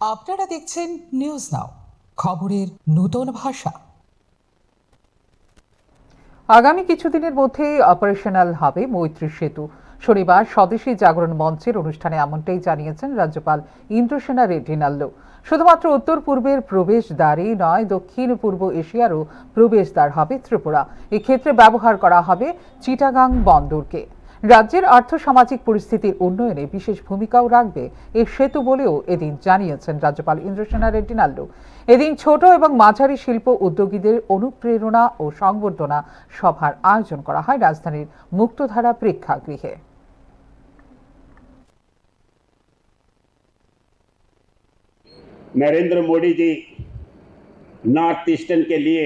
আপনারা দেখছেন news now, খবরের নতুন ভাষা। আগামী কিছুদিনের মধ্যেই অপারেশনাল হবে মৈত্রী সেতু। শনিবার স্বদেশী জাগরণ মঞ্চের অনুষ্ঠানে এমনটাই জানিয়েছেন রাজ্যপাল ইন্দ্রসেনা রেড্ডি নাল্লু। শুধুমাত্র উত্তর পূর্বের প্রবেশদ্বারই নয়, দক্ষিণ পূর্ব এশিয়ারও প্রবেশদ্বার হবে ত্রিপুরা। এক্ষেত্রে ব্যবহার করা হবে চিটাগাং বন্দরকে। রাজ্যের আর্থসামাজিক পরিস্থিতির উন্নয়নে বিশেষ ভূমিকাও রাখবে এই সেতু বলেও এদিন জানিয়েছেন রাজ্যপাল ইন্দ্রসেনা রেড্ডি নাল্লু। এদিন ছোট এবং মাঝারি শিল্প উদ্যোগীদের অনুপ্রেরণা ও সংবর্ধনা সভার আয়োজন করা হয় রাজধানীর মুক্তধারা প্রেক্ষাগৃহে। नरेंद्र मोदी जी नॉर्थ ईस्टर्न के लिए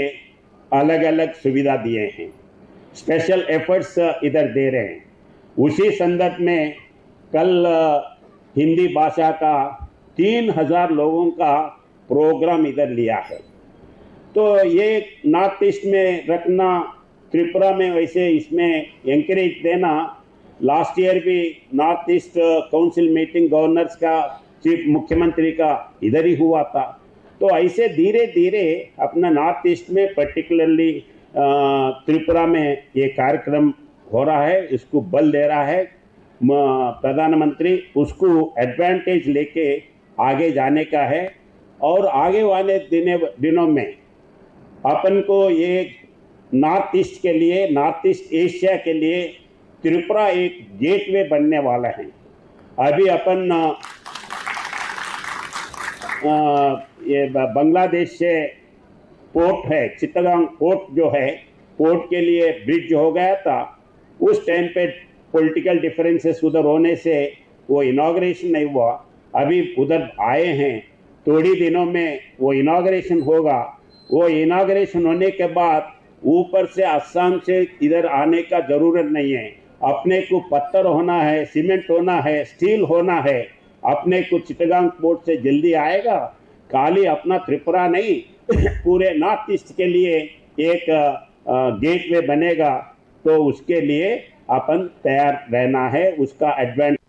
अलग अलग सुविधा दिए हैं, स्पेशल एफर्ट्स इधर दे रहे हैं। उसी संदर्भ में कल हिंदी भाषा का 3000 लोगों का प्रोग्राम इधर लिया है। तो ये नॉर्थ ईस्ट में रखना, त्रिपुरा में वैसे इसमें एंकरेज देना। लास्ट ईयर भी north east council meeting governors का, चीफ मुख्यमंत्री का इधर ही हुआ था। तो ऐसे धीरे धीरे अपना नॉर्थ ईस्ट में पर्टिकुलरली त्रिपुरा में ये कार्यक्रम हो रहा है, इसको बल दे रहा है प्रधानमंत्री। उसको एडवांटेज लेके आगे जाने का है और आगे वाले दिनों में अपन को ये नॉर्थ ईस्ट के लिए, नॉर्थ ईस्ट एशिया के लिए त्रिपुरा एक गेटवे बनने वाला है। अभी अपन ये बांग्लादेश से पोर्ट है, चित्तगांग पोर्ट जो है, पोर्ट के लिए ब्रिज हो गया था। उस टाइम पे पॉलिटिकल डिफरेंसेस उधर होने से वो इनॉग्रेशन नहीं हुआ। अभी उधर आए हैं, थोड़ी दिनों में वो इनॉग्रेशन होगा। वो इनॉग्रेशन होने के बाद ऊपर से असम से इधर आने का जरूरत नहीं है। अपने को पत्थर होना है, सीमेंट होना है, स्टील होना है। अपने को चिटगांग पोर्ट से जल्दी आएगा। खाली अपना त्रिपुरा नहीं, पूरे नॉर्थ ईस्ट के लिए एक गेटवे बनेगा। तो उसके लिए अपन तैयार रहना है, उसका एडवांटेज